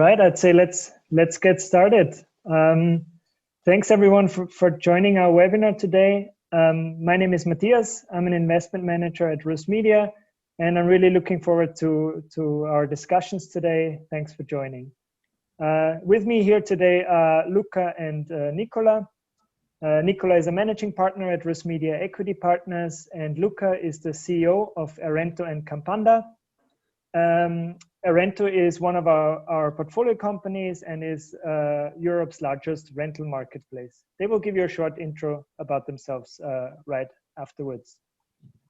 Right, I'd say let's get started. Thanks everyone for joining our webinar today. My name is Matthias. I'm an investment manager at Russmedia, and I'm really looking forward to our discussions today. Thanks for joining. With me here today are Luka and Nicola. Nicola is a managing partner at Russmedia Equity Partners, and Luka is the CEO of Erento and Campanda. Erento is one of our portfolio companies and is Europe's largest rental marketplace. They will give you a short intro about themselves right afterwards.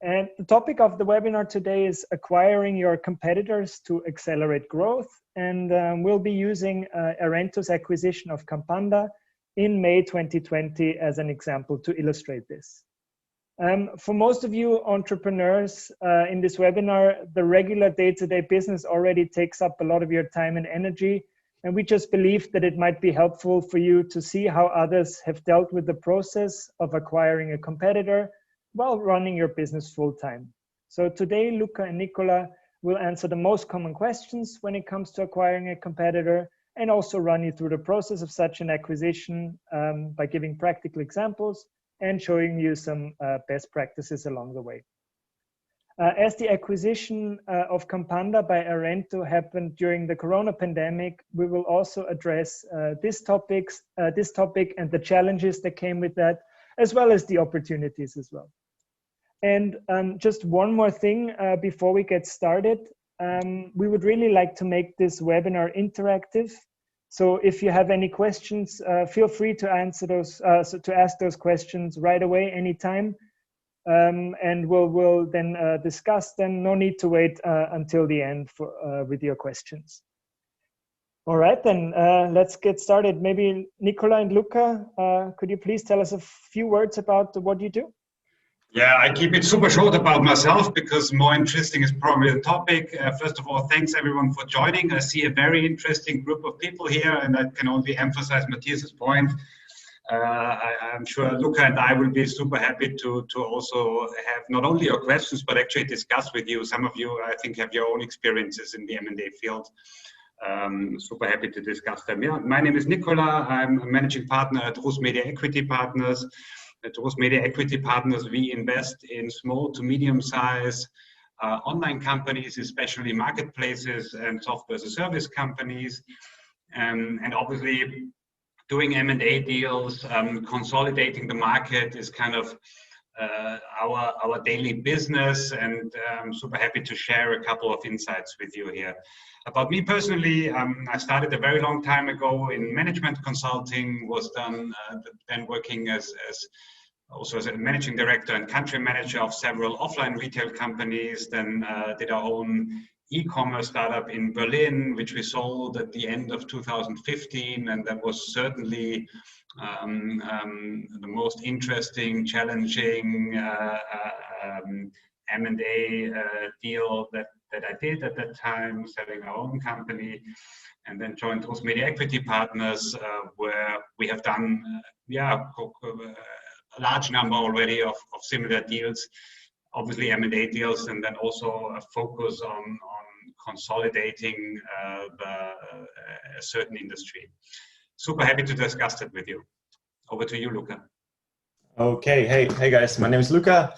And the topic of the webinar today is acquiring your competitors to accelerate growth. And we'll be using Erento's acquisition of Campanda in May 2020 as an example to illustrate this. For most of you entrepreneurs in this webinar, the regular day-to-day business already takes up a lot of your time and energy. And we just believe that it might be helpful for you to see how others have dealt with the process of acquiring a competitor while running your business full-time. So today, Luka and Nicola will answer the most common questions when it comes to acquiring a competitor, and also run you through the process of such an acquisition by giving practical examples and showing you some best practices along the way. As the acquisition of Campanda by Erento happened during the Corona pandemic, we will also address this topic and the challenges that came with that, as well as the opportunities as well. And just one more thing before we get started, we would really like to make this webinar interactive. So if you have any questions, feel free to answer those, to ask those questions right away, anytime, and we'll then discuss them. No need to wait until the end with your questions. All right, then let's get started. Maybe Nicola and Luka, could you please tell us a few words about what you do? Yeah, I keep it super short about myself because more interesting is probably the topic. First of all, thanks everyone for joining. I see a very interesting group of people here, and I can only emphasize Matthias's point. I'm sure Luka and I will be super happy to also have not only your questions, but actually discuss with you. Some of you, I think, have your own experiences in the M&A field. Super happy to discuss them. Yeah, my name is Nicola. I'm a managing partner at Russmedia Equity Partners. At Russmedia Equity Partners, we invest in small to medium-sized online companies, especially marketplaces and software as a service companies. And obviously, doing M&A deals, consolidating the market is kind of our daily business. And I'm super happy to share a couple of insights with you here. About me personally, I started a very long time ago in management consulting, was then working also as a managing director and country manager of several offline retail companies, then did our own e-commerce startup in Berlin, which we sold at the end of 2015, and that was certainly the most interesting, challenging M&A deal that I did at that time, selling our own company, and then joined Russmedia Equity Partners, where we have done a large number already of similar deals, obviously M&A deals, and then also a focus on consolidating a certain industry. Super happy to discuss that with you. Over to you, Luka. Okay, hey guys, my name is Luka.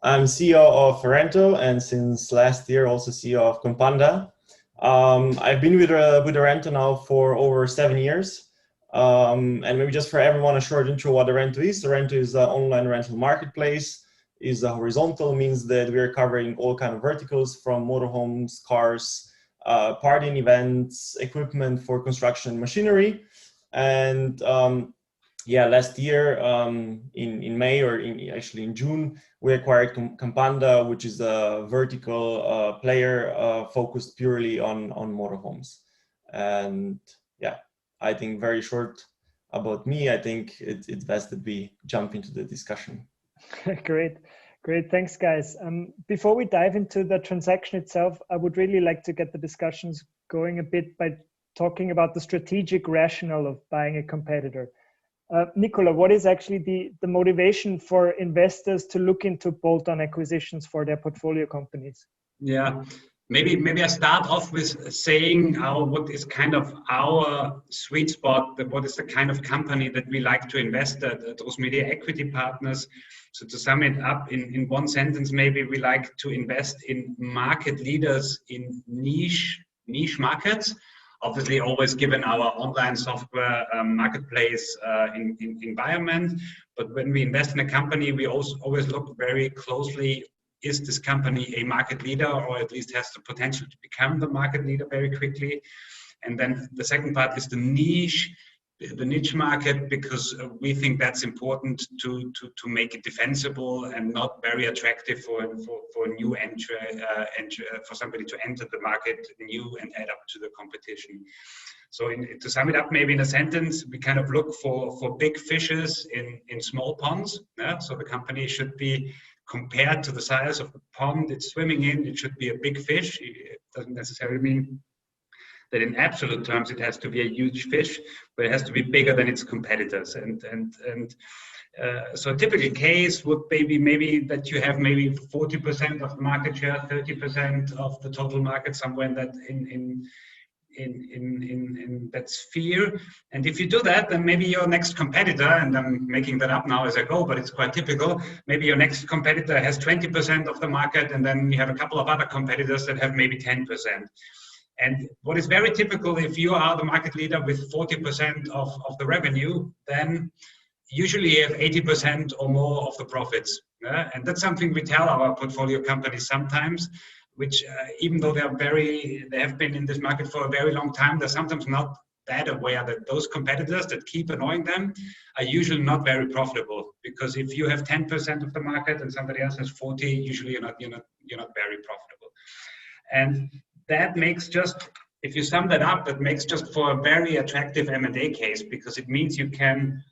I'm CEO of Erento, and since last year also CEO of Campanda. I've been with Erento now for over 7 years. And maybe just for everyone, a short intro what Erento is. Erento is an online rental marketplace. Is a horizontal, means that we are covering all kind of verticals from motorhomes, cars, partying events, equipment for construction machinery. And last year in May, or actually in June, we acquired Campanda, which is a vertical player focused purely on motorhomes. And yeah, I think very short about me. I think it's best that we jump into the discussion. Great. Thanks, guys. Before we dive into the transaction itself, I would really like to get the discussions going a bit by talking about the strategic rationale of buying a competitor. Nicola, what is actually the motivation for investors to look into bolt-on acquisitions for their portfolio companies? Yeah, Maybe I start off with saying what is kind of our sweet spot, what is the kind of company that we like to invest at Russmedia Equity Partners. So to sum it up in one sentence, maybe we like to invest in market leaders in niche markets, obviously always given our online software marketplace environment. But when we invest in a company, we also always look very closely, is this company a market leader, or at least has the potential to become the market leader very quickly? And then the second part is the niche market, because we think that's important to make it defensible and not very attractive for a new entry, for somebody to enter the market new and add up to the competition. So to sum it up, maybe in a sentence, we kind of look for big fishes in small ponds. Yeah? So the company should be, compared to the size of the pond it's swimming in, it should be a big fish. It doesn't necessarily mean that in absolute terms it has to be a huge fish, but it has to be bigger than its competitors. So a typical case would maybe that you have maybe 40% of the market share, 30% of the total market, somewhere in that in that sphere. And if you do that, then maybe your next competitor, and I'm making that up now as I go, but it's quite typical, maybe your next competitor has 20% of the market, and then you have a couple of other competitors that have maybe 10%. And what is very typical, if you are the market leader with 40% of the revenue, then usually you have 80% or more of the profits. And that's something we tell our portfolio companies sometimes, which even though they have been in this market for a very long time, they're sometimes not that aware that those competitors that keep annoying them are usually not very profitable. Because if you have 10% of the market and somebody else has 40, usually you're not very profitable. And that makes just, if you sum that up, that makes just for a very attractive M&A case, because it means you can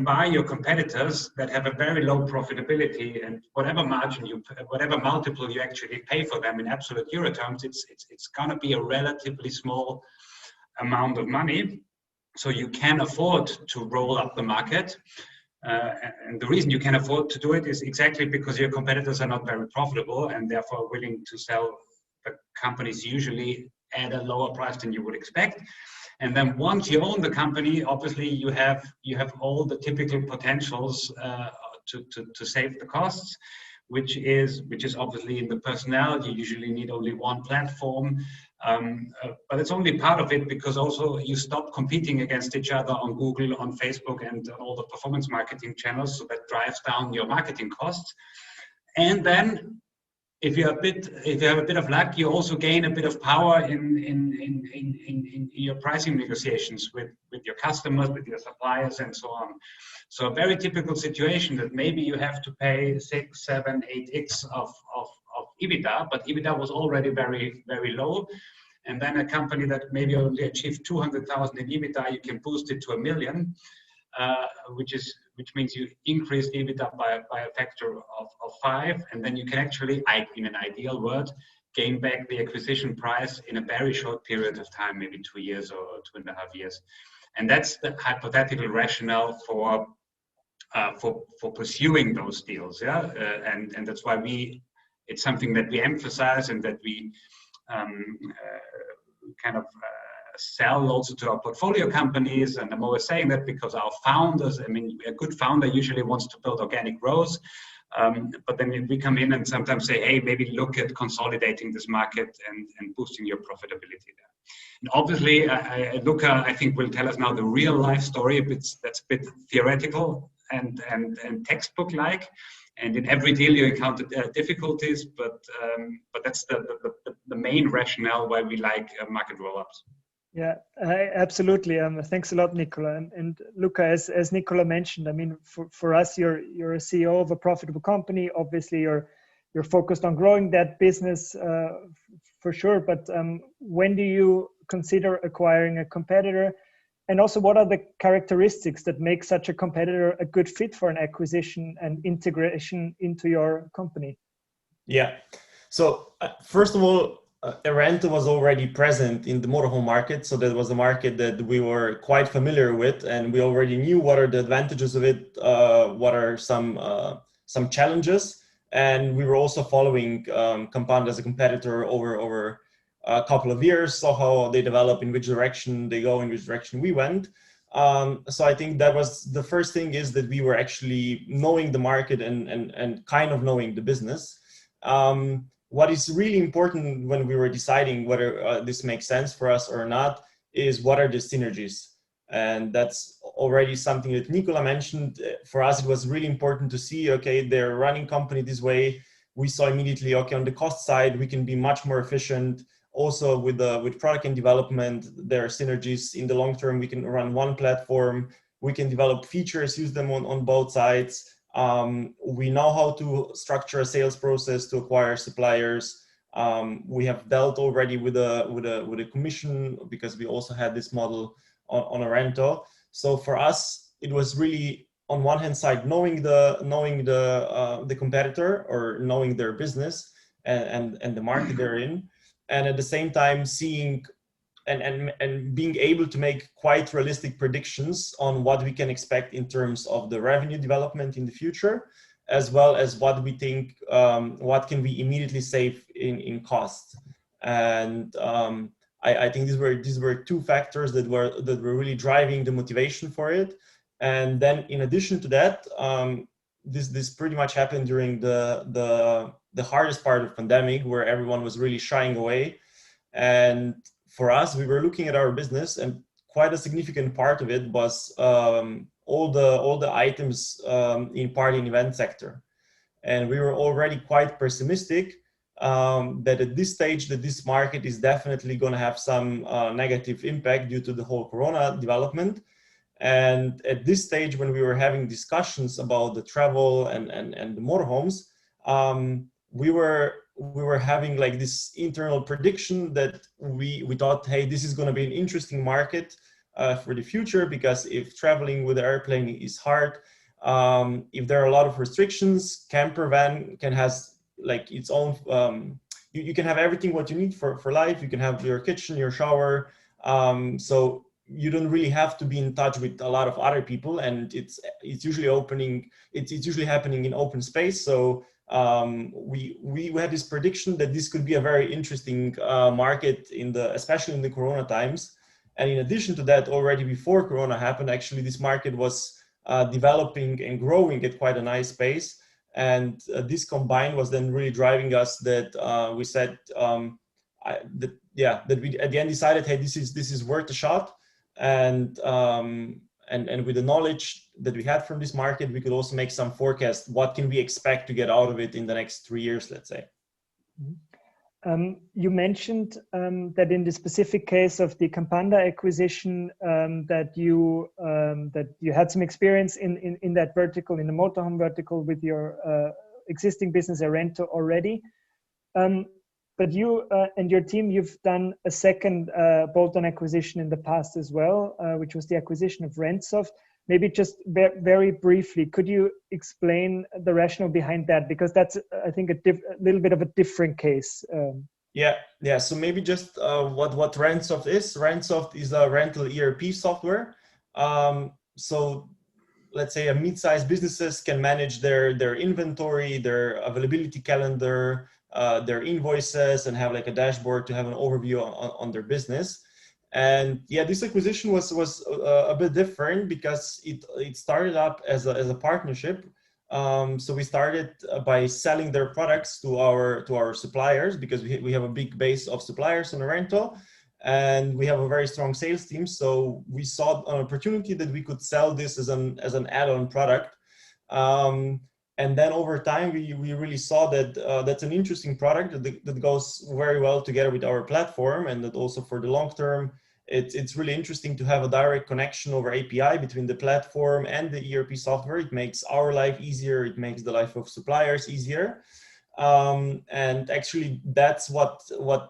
buy your competitors that have a very low profitability, and whatever multiple you actually pay for them in absolute euro terms, it's gonna be a relatively small amount of money. So you can afford to roll up the market. And the reason you can afford to do it is exactly because your competitors are not very profitable and therefore willing to sell the companies usually at a lower price than you would expect. And then once you own the company, obviously you have all the typical potentials to save the costs, which is obviously in the personnel. You usually need only one platform, but it's only part of it, because also you stop competing against each other on Google, on Facebook, and all the performance marketing channels. So that drives down your marketing costs. And then if you have a bit of luck, you also gain a bit of power in your pricing negotiations with your customers, with your suppliers, and so on. So a very typical situation that maybe you have to pay 6, 7, 8x of EBITDA, but EBITDA was already very, very low. And then a company that maybe only achieved 200,000 in EBITDA, you can boost it to 1 million. Which means you increase EBITDA by a factor of 5, and then you can actually, in an ideal world, gain back the acquisition price in a very short period of time, maybe 2 years or 2.5 years. And that's the hypothetical rationale for pursuing those deals, yeah. And that's why it's something that we emphasize and that we kind of sell also to our portfolio companies. And I'm always saying that because our founders, a good founder usually wants to build organic growth, but then we come in and sometimes say, hey, maybe look at consolidating this market and boosting your profitability there. And obviously, Luka, I think, will tell us now the real life story. That's a bit theoretical and textbook-like. And in every deal you encounter difficulties, but that's the main rationale why we like market roll-ups. Yeah, absolutely. Thanks a lot, Nicola. And Luka, as Nicola mentioned, for us, you're a CEO of a profitable company. Obviously, you're focused on growing that business for sure. But when do you consider acquiring a competitor? And also, what are the characteristics that make such a competitor a good fit for an acquisition and integration into your company? Yeah. So first of all, Erento was already present in the motorhome market, so that was a market that we were quite familiar with, and we already knew what are the advantages of it, what are some challenges, And we were also following Campanda as a competitor over a couple of years, saw how they develop, in which direction they go, in which direction we went. So I think that was the first thing, is that we were actually knowing the market and kind of knowing the business. What is really important when we were deciding whether this makes sense for us or not is what are the synergies. And that's already something that Nicola mentioned. For us, it was really important to see, okay, they're running company this way. We saw immediately, okay, on the cost side, we can be much more efficient. Also with product and development, there are synergies. In the long term, we can run one platform. We can develop features, use them on both sides. We know how to structure a sales process to acquire suppliers. We have dealt already with a commission, because we also had this model on Erento. So for us, it was really, on one hand side, knowing the competitor, or knowing their business and the market they're in, and at the same time seeing and being able to make quite realistic predictions on what we can expect in terms of the revenue development in the future, as well as what we think, what can we immediately save in cost. And I think these were two factors that were really driving the motivation for it. And then in addition to that, this pretty much happened during the hardest part of pandemic, where everyone was really shying away. And for us, we were looking at our business, and quite a significant part of it was all the items in party and event sector. And we were already quite pessimistic that at this stage, that this market is definitely going to have some negative impact due to the whole Corona development. And at this stage, when we were having discussions about the travel and the motorhomes, we were having like this internal prediction that we thought, hey, this is going to be an interesting market for the future, because if traveling with the airplane is hard, if there are a lot of restrictions, camper van can has like its own, you can have everything what you need for life. You can have your kitchen, your shower, so you don't really have to be in touch with a lot of other people, and it's usually happening in open space. So we had this prediction that this could be a very interesting market especially in the Corona times. And in addition to that, already before Corona happened, actually this market was developing and growing at quite a nice pace. And this combined was then really driving us that we said that we at the end decided, hey, this is worth a shot. And with the knowledge that we had from this market, we could also make some forecast. What can we expect to get out of it in the next 3 years, let's say? You mentioned that in the specific case of the Campanda acquisition, that you had some experience in that vertical, in the motorhome vertical, with your existing business Erento already. But you and your team, you've done a second bolt-on acquisition in the past as well, which was the acquisition of Rentsoft. Maybe just very briefly, could you explain the rationale behind that? Because that's, I think, a little bit of a different case. Yeah. So maybe just what Rentsoft is. Rentsoft is a rental ERP software. So let's say a mid-sized businesses can manage their inventory, their availability calendar, their invoices, and have like a dashboard to have an overview on their business. And yeah, this acquisition was a bit different because it started up as a partnership. So we started by selling their products to our suppliers, because we have a big base of suppliers in Erento, and we have a very strong sales team. So we saw an opportunity that we could sell this as an add-on product. And then over time, we really saw that that's an interesting product that goes very well together with our platform, and that also for the long term, it's really interesting to have a direct connection over API between the platform and the ERP software. It makes our life easier. It makes the life of suppliers easier. And actually, that's what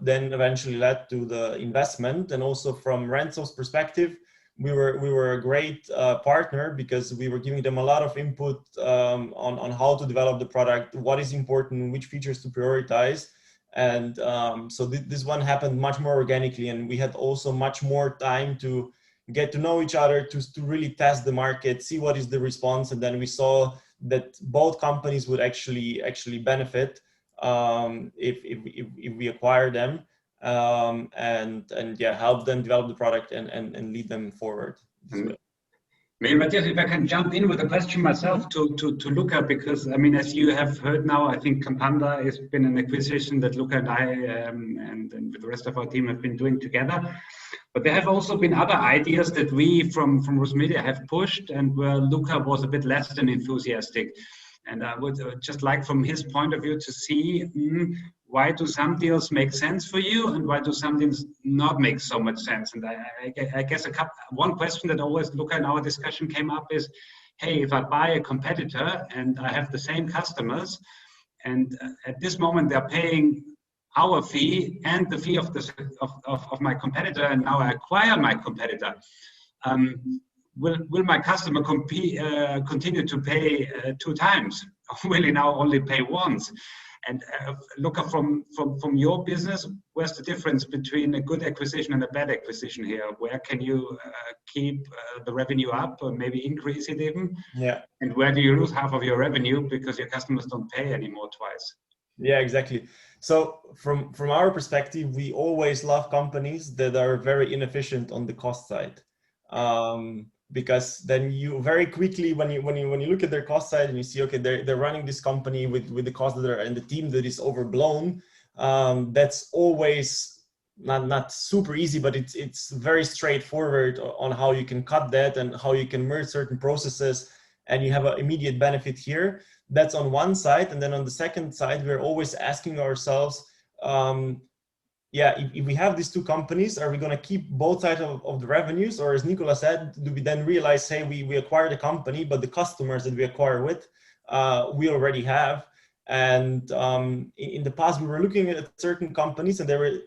then eventually led to the investment. And also from Rentsoft's perspective, we were a great partner, because we were giving them a lot of input on how to develop the product, what is important, which features to prioritize. And so this one happened much more organically, and we had also much more time to get to know each other, to really test the market, see what is the response. And then we saw that both companies would actually benefit if we acquire them, and yeah, help them develop the product and lead them forward. Maybe, Matthias, if I can jump in with a question myself to Luka, because I mean, as you have heard now, I think Campanda has been an acquisition that Luka and I and with the rest of our team have been doing together. But there have also been other ideas that we from Russmedia have pushed, and where Luka was a bit less than enthusiastic. And I would just like, from his point of view, to see why do some deals make sense for you, and why do some deals not make so much sense? And I guess one question that always, Luka, in our discussion came up is, hey, if I buy a competitor and I have the same customers, and at this moment they're paying our fee and the fee of my competitor, and now I acquire my competitor, will my customer continue to pay 2 times? Or will he now only pay once? And look, from your business, where's the difference between a good acquisition and a bad acquisition here? Where can you keep the revenue up, or maybe increase it even? Yeah. And where do you lose half of your revenue because your customers don't pay anymore twice? Yeah, exactly. So from our perspective, we always love companies that are very inefficient on the cost side. Because then you very quickly, when you look at their cost side and you see, okay, they're running this company with the cost that are, and the team that is overblown, that's always not super easy, but it's very straightforward on how you can cut that and how you can merge certain processes, and you have an immediate benefit here. That's on one side. And then on the second side, we're always asking ourselves, yeah, if we have these 2 companies, are we going to keep both sides of the revenues? Or as Nicola said, do we then realize, hey, we acquired a company, but the customers that we acquire with, we already have. And in the past, we were looking at certain companies and they were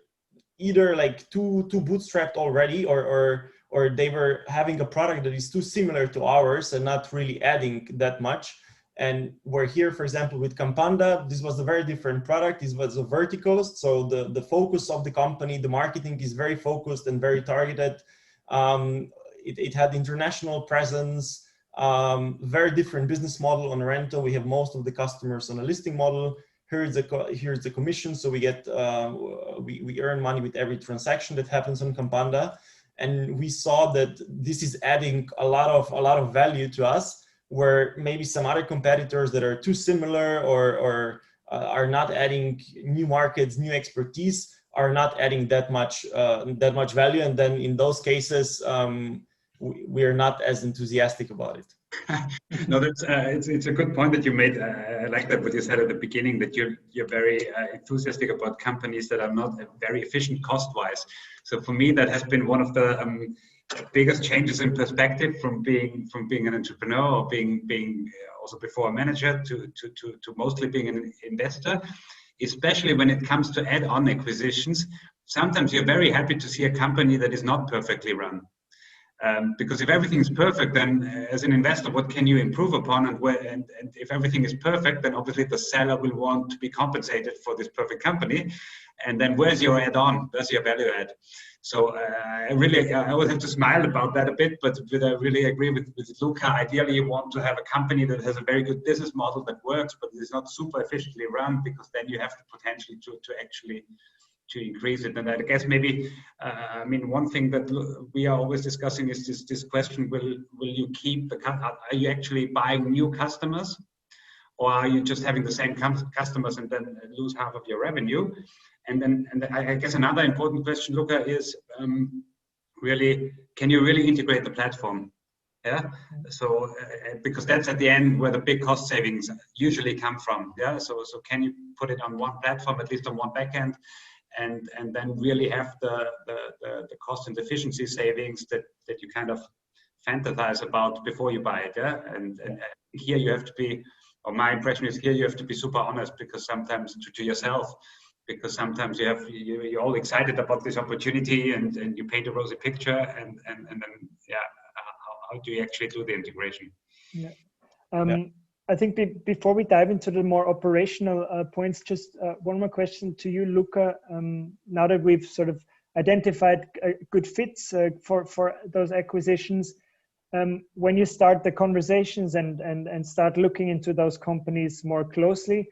either like too bootstrapped already, or they were having a product that is too similar to ours and not really adding that much. And we're here, for example, with Campanda, this was a very different product. This was a verticals. So the focus of the company, the marketing is very focused and very targeted. It had international presence, very different business model on Erento. We have most of the customers on a listing model. Here's the commission. So we get, we earn money with every transaction that happens on Campanda. And we saw that this is adding a lot of value to us, where maybe some other competitors that are too similar or are not adding new markets, new expertise, are not adding that much value. And then in those cases, we are not as enthusiastic about it. No, that's it's a good point that you made. I like that what you said at the beginning, that you're very enthusiastic about companies that are not very efficient cost-wise. So for me, that has been one of the biggest changes in perspective from being an entrepreneur, or being also before a manager, to mostly being an investor, especially when it comes to add-on acquisitions. Sometimes you're very happy to see a company that is not perfectly run. Because if everything is perfect, then as an investor, what can you improve upon? And if everything is perfect, then obviously the seller will want to be compensated for this perfect company. And then where's your add-on? Where's your value add? So I always have to smile about that a bit, but I really agree with Luka. Ideally, you want to have a company that has a very good business model that works, but is not super efficiently run, because then you have the potential to actually increase it. And I guess maybe, I mean, one thing that we are always discussing is this question: will you keep are you actually buying new customers, or are you just having the same customers and then lose half of your revenue? And I guess another important question, Luka, is really, can you really integrate the platform? Yeah. So because that's at the end where the big cost savings usually come from. Yeah. So can you put it on one platform, at least on one backend? And then really have the cost and efficiency savings that you kind of fantasize about before you buy it. Yeah? And here you have to be, or my impression is here you have to be super honest, because sometimes to yourself, because sometimes you're all excited about this opportunity and you paint a rosy picture, and then how do you actually do the integration? Yeah. I think before we dive into the more operational points, just one more question to you, Luka. Now that we've sort of identified good fits for those acquisitions, when you start the conversations and start looking into those companies more closely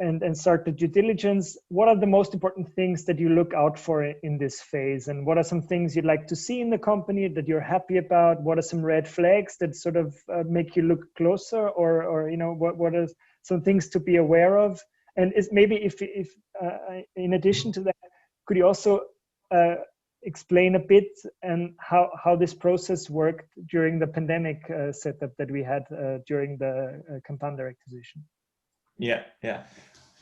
and start the due diligence, what are the most important things that you look out for in this phase? And what are some things you'd like to see in the company that you're happy about? What are some red flags that sort of make you look closer, or you know, what are some things to be aware of? And is maybe if in addition to that, could you also explain a bit and how this process worked during the pandemic setup that we had during the Campanda acquisition? Yeah.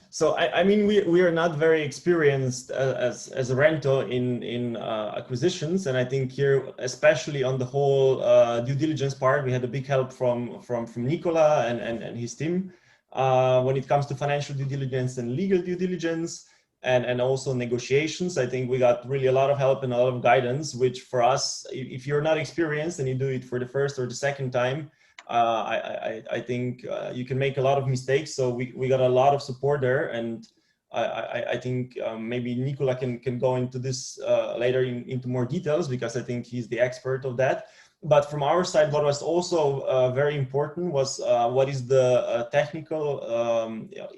So I mean, we are not very experienced as Erento in acquisitions, and I think here, especially on the whole due diligence part, we had a big help from Nicola and his team when it comes to financial due diligence and legal due diligence and also negotiations. I think we got really a lot of help and a lot of guidance, which for us, if you're not experienced and you do it for the first or the second time, I think you can make a lot of mistakes. So we got a lot of support there, and I think maybe Nicola can go into this later into more details, because I think he's the expert of that. But from our side, what was also very important was what is the technical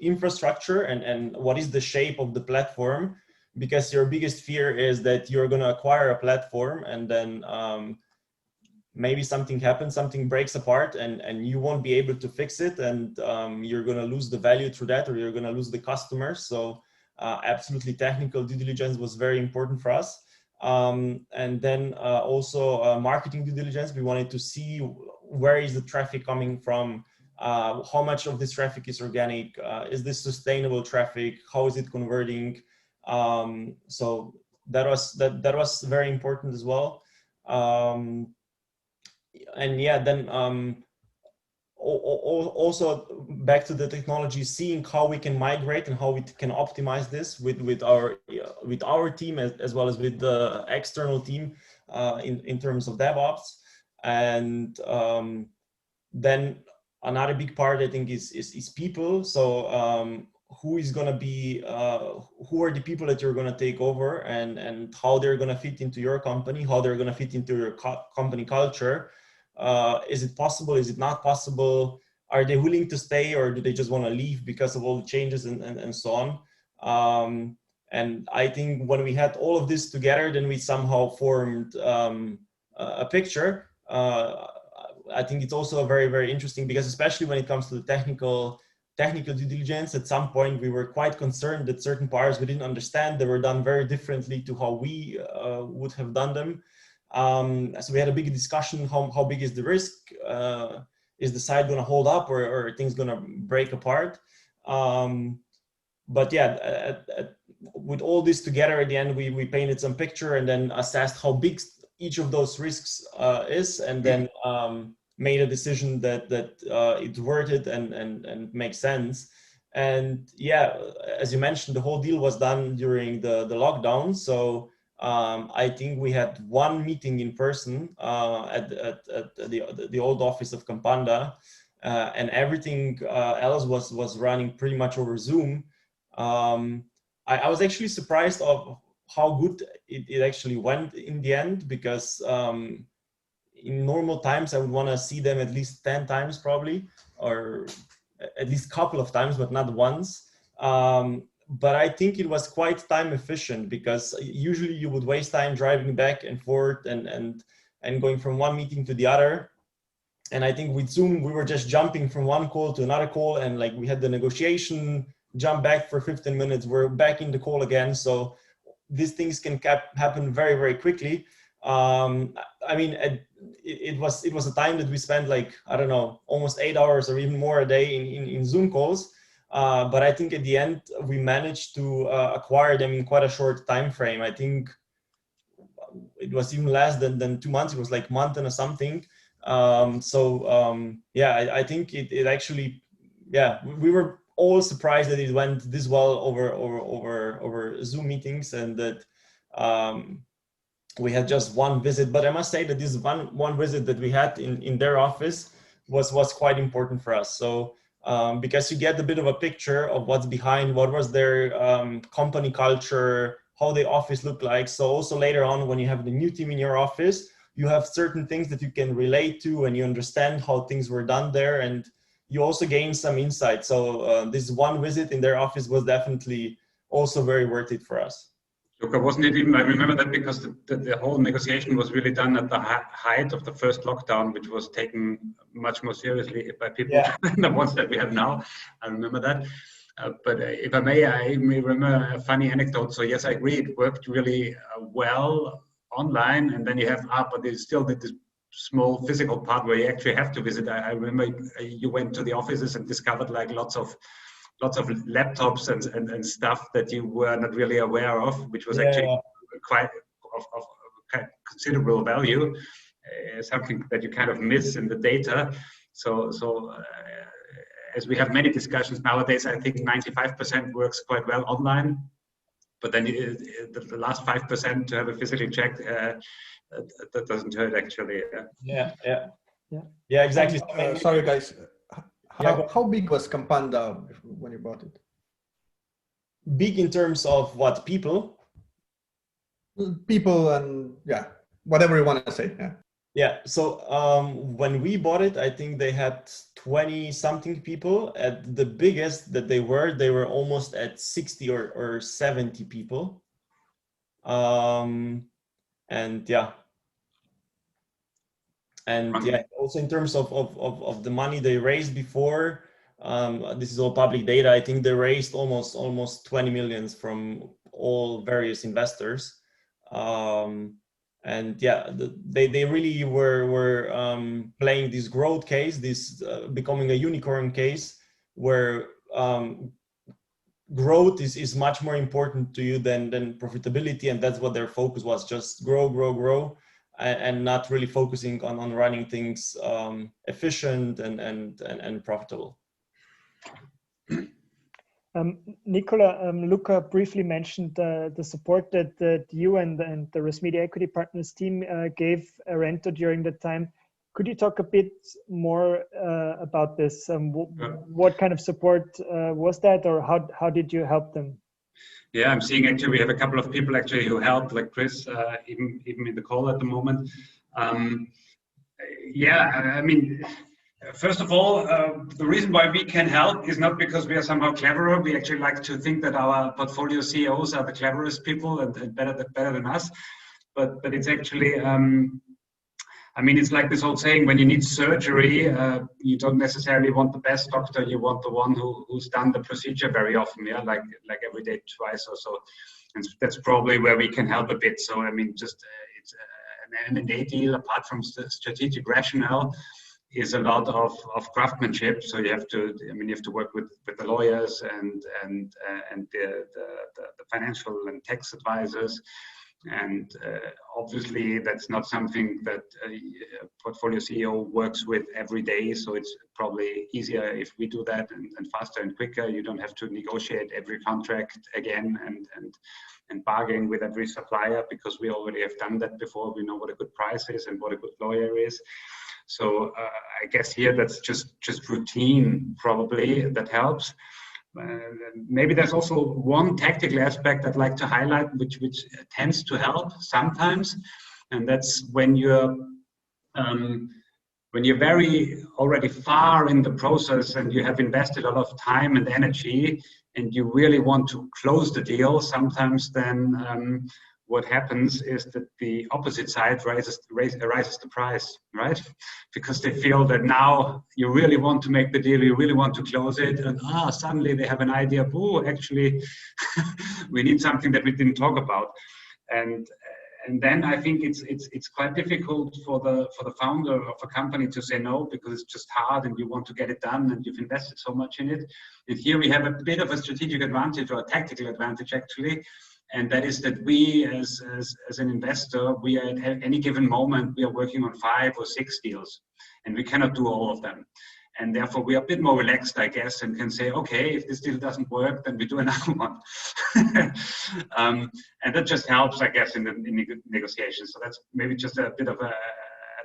infrastructure and what is the shape of the platform, because your biggest fear is that you're going to acquire a platform and then maybe something happens, something breaks apart, and you won't be able to fix it, and you're going to lose the value through that, or you're going to lose the customers. So absolutely technical due diligence was very important for us. And then also marketing due diligence. We wanted to see where is the traffic coming from, how much of this traffic is organic, is this sustainable traffic, how is it converting. So that was very important as well. And yeah, then also back to the technology, seeing how we can migrate and how we can optimize this with our team as well as with the external team in terms of DevOps. And then another big part, I think, is people. So who is going to be who are the people that you're going to take over, and how they're going to fit into your company, how they're going to fit into your company culture. Is it possible? Is it not possible? Are they willing to stay, or do they just want to leave because of all the changes and so on? And I think when we had all of this together, then we somehow formed a picture. I think it's also very, very interesting, because especially when it comes to the technical due diligence, at some point we were quite concerned that certain parts we didn't understand. They were done very differently to how we would have done them. So we had a big discussion, how big is the risk? Is the site going to hold up, or are things going to break apart? But yeah, with all this together, at the end, we painted some picture and then assessed how big each of those risks is, and then made a decision that it's worth it and makes sense. And yeah, as you mentioned, the whole deal was done during the lockdown. So I think we had one meeting in person at the old office of Campanda, and everything else was running pretty much over Zoom. I was actually surprised of how good it actually went in the end, because in normal times I would want to see them at least 10 times probably, or at least a couple of times, but not once. But I think it was quite time efficient, because usually you would waste time driving back and forth and going from one meeting to the other. And I think with Zoom, we were just jumping from one call to another call, and like we had the negotiation, jump back for 15 minutes, we're back in the call again. So these things can happen very, very quickly. I mean, it was a time that we spent, like, I don't know, almost 8 hours or even more a day in Zoom calls. But I think at the end, we managed to acquire them in quite a short time frame. I think it was even less than 2 months. It was like a month and something. Yeah, I think it actually, yeah, we were all surprised that it went this well over Zoom meetings, and that we had just one visit. But I must say that this one visit that we had in their office was quite important for us. So because you get a bit of a picture of what's behind, what was their company culture, how the office looked like. So also later on, when you have the new team in your office, you have certain things that you can relate to, and you understand how things were done there, and you also gain some insight. So this one visit in their office was definitely also very worth it for us. Luka, wasn't it even, I remember that because the whole negotiation was really done at the height of the first lockdown, which was taken much more seriously by people than the ones that we have now. I remember that. But if I may remember a funny anecdote. So yes, I agree, it worked really well online, and then you have, but there's still this small physical part where you actually have to visit. I remember you went to the offices and discovered like lots of laptops and stuff that you were not really aware of, which was actually quite of considerable value, something that you kind of miss in the data. So as we have many discussions nowadays, I think 95% works quite well online, but then the last 5% to have a physically checked, that doesn't hurt actually. Yeah, exactly. Sorry guys. How big was Campanda when you bought it? Big in terms of what, people? People and whatever you want to say. Yeah, so when we bought it, I think they had 20 something people. At the biggest that they were almost at 60 or 70 people. And also in terms of the money they raised before, this is all public data. I think they raised almost 20 millions from all various investors. They really were playing this growth case, this becoming a unicorn case, where growth is much more important to you than profitability, and that's what their focus was: just grow, and not really focusing on running things efficient and profitable. Nicola, Luka briefly mentioned the support that you and the Russmedia Equity Partners team gave Erento during that time. Could you talk a bit more about this? What kind of support was that, or how did you help them? Yeah, I'm seeing actually we have a couple of people actually who helped, like Chris, even in the call at the moment. I mean, first of all, the reason why we can help is not because we are somehow cleverer. We actually like to think that our portfolio CEOs are the cleverest people and better than us. But it's actually, I mean, it's like this old saying: when you need surgery, you don't necessarily want the best doctor. You want the one who's done the procedure very often, like every day, twice or so. And that's probably where we can help a bit. So I mean, just it's an M&A deal apart from strategic rationale is a lot of craftsmanship. So you have to, you have to work with the lawyers and the financial and tax advisors. And obviously that's not something that a portfolio CEO works with every day. So it's probably easier if we do that and faster and quicker. You don't have to negotiate every contract again and bargain with every supplier, because we already have done that before. We know what a good price is and what a good lawyer is. So I guess here that's just routine probably that helps. Maybe there's also one tactical aspect I'd like to highlight, which tends to help sometimes, and that's when you're very already far in the process and you have invested a lot of time and energy, and you really want to close the deal. Sometimes then what happens is that the opposite side raises the price, right? Because they feel that now you really want to make the deal, you really want to close it, and suddenly they have an idea. Oh, actually, we need something that we didn't talk about, and then I think it's quite difficult for the founder of a company to say no, because it's just hard and you want to get it done and you've invested so much in it. And here we have a bit of a strategic advantage, or a tactical advantage actually. And that is that we, as an investor, we are at any given moment, we are working on 5 or 6 deals, and we cannot do all of them. And therefore, we are a bit more relaxed, I guess, and can say, okay, if this deal doesn't work, then we do another one. And that just helps, I guess, in negotiations. So that's maybe just a bit of an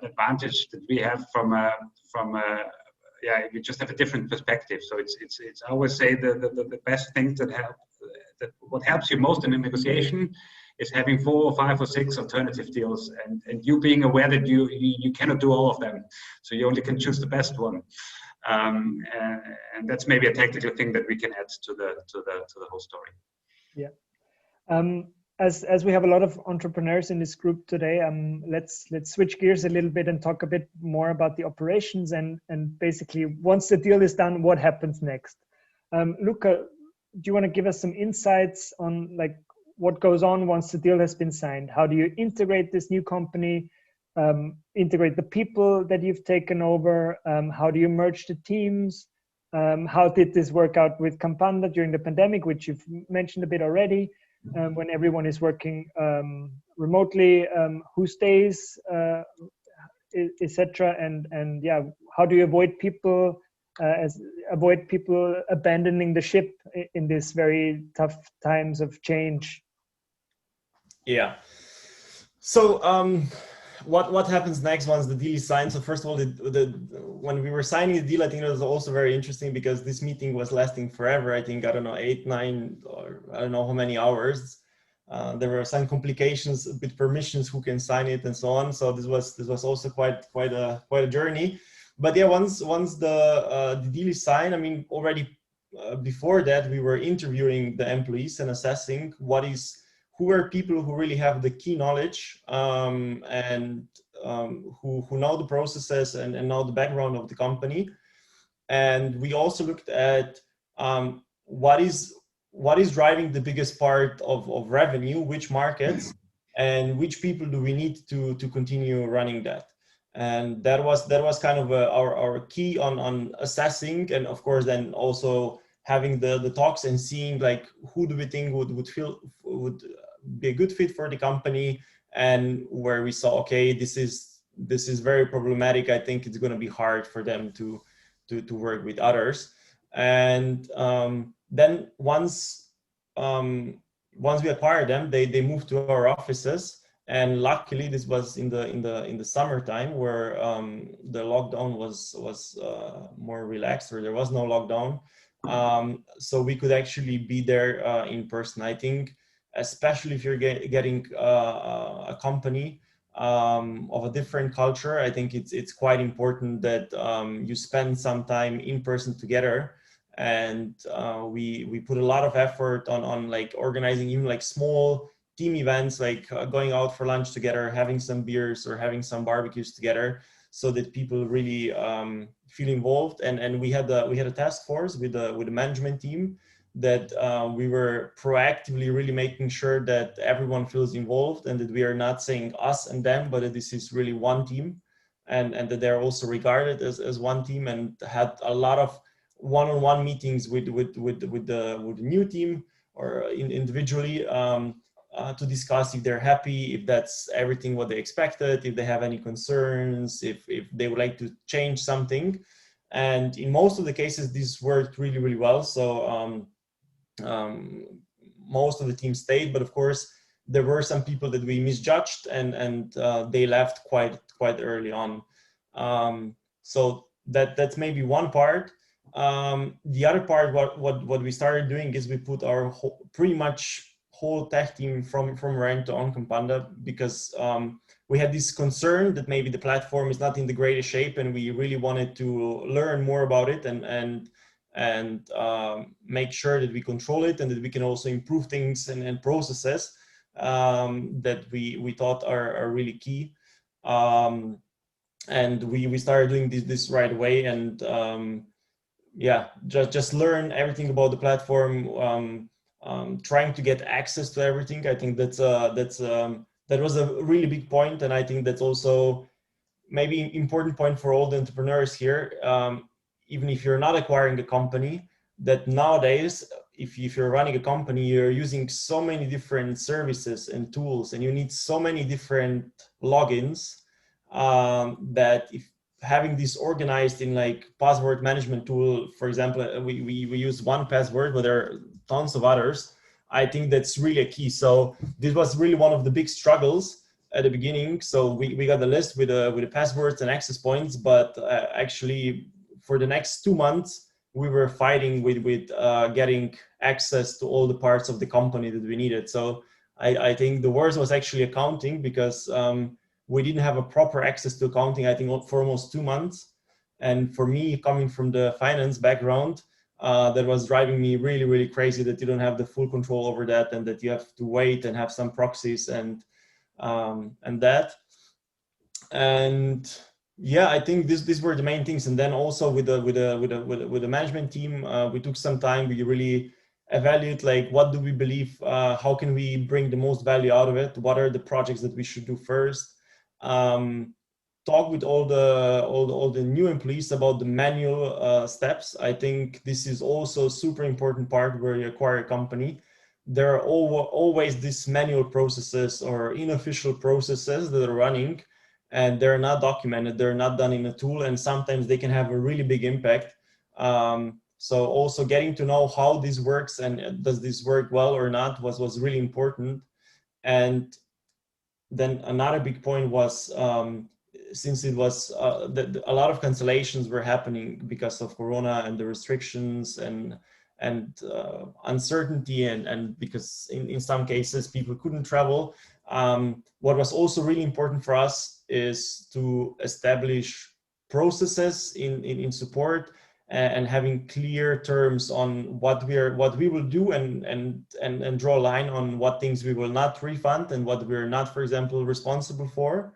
advantage that we have we just have a different perspective. So it's I always say the best things that help. What helps you most in a negotiation is having 4 or 5 or 6 alternative deals, and you being aware that you cannot do all of them, so you only can choose the best one. And that's maybe a technical thing that we can add to the whole story. Yeah. As we have a lot of entrepreneurs in this group today, let's switch gears a little bit and talk a bit more about the operations and basically once the deal is done, what happens next. Luka, do you want to give us some insights on like what goes on once the deal has been signed? How do you integrate this new company? Integrate the people that you've taken over? How do you merge the teams? How did this work out with Campanda during the pandemic, which you've mentioned a bit already? When everyone is working remotely, who stays, etc. And yeah, how do you avoid people abandoning the ship in this very tough times of change? Yeah. So what happens next once the deal is signed? So first of all, when we were signing the deal, I think it was also very interesting because this meeting was lasting forever. I think, I don't know, 8, 9, or I don't know how many hours. There were some complications with permissions, who can sign it and so on. So this was also quite a journey. But yeah, once the deal is signed, I mean, already before that, we were interviewing the employees and assessing who are people who really have the key knowledge and who know the processes and know the background of the company. And we also looked at what is driving the biggest part of revenue, which markets, and which people do we need to continue running that. And that was kind of our key on assessing, and of course then also having the talks and seeing like who do we think would be a good fit for the company, and where we saw, okay, this is very problematic. I think it's going to be hard for them to work with others. And then once we acquired them, they moved to our offices. And luckily, this was in the summertime where the lockdown was more relaxed, or there was no lockdown. So we could actually be there in person. I think, especially if you're getting a company of a different culture, I think it's quite important that you spend some time in person together. And we put a lot of effort on like organizing even like small team events, like going out for lunch together, having some beers or having some barbecues together, so that people really feel involved. And we had a task force with the management team that we were proactively really making sure that everyone feels involved, and that we are not saying us and them, but that this is really one team, and that they're also regarded as one team, and had a lot of one-on-one meetings with the new team or individually to discuss if they're happy, if that's everything what they expected, if they have any concerns, if they would like to change something. And in most of the cases, this worked really, really well. So most of the team stayed, but of course there were some people that we misjudged, and they left quite early on. So that's maybe one part. The other part, what we started doing is we put our pretty much whole tech team from Erento on Campanda, because we had this concern that maybe the platform is not in the greatest shape, and we really wanted to learn more about it and make sure that we control it, and that we can also improve things and processes that we thought are really key. And we started doing this right away, and yeah, just learn everything about the platform, trying to get access to everything. I think that was a really big point, and I think that's also maybe an important point for all the entrepreneurs here. Even if you're not acquiring a company, that nowadays, if you're running a company, you're using so many different services and tools, and you need so many different logins, that if having this organized in like password management tool, for example, we use 1Password, but there are tons of others. I think that's really a key. So this was really one of the big struggles at the beginning. So we got the list with the passwords and access points, but actually for the next 2 months, we were fighting with getting access to all the parts of the company that we needed. So I think the worst was actually accounting, because we didn't have a proper access to accounting, I think, for almost 2 months. And for me, coming from the finance background, that was driving me really, really crazy, that you don't have the full control over that, and that you have to wait and have some proxies and that. And yeah, I think these were the main things. And then also with the management team, we took some time. We really evaluate, like, what do we believe, how can we bring the most value out of it, what are the projects that we should do first. Talk with all the new employees about the manual steps. I think this is also a super important part where you acquire a company. There are always these manual processes or unofficial processes that are running, and they're not documented, they're not done in a tool, and sometimes they can have a really big impact. So also getting to know how this works and does this work well or not was really important. And then another big point was, since it was a lot of cancellations were happening because of Corona and the restrictions and uncertainty, and because in some cases people couldn't travel. What was also really important for us is to establish processes in support, and having clear terms on what we will do, and draw a line on what things we will not refund and what we're not, for example, responsible for.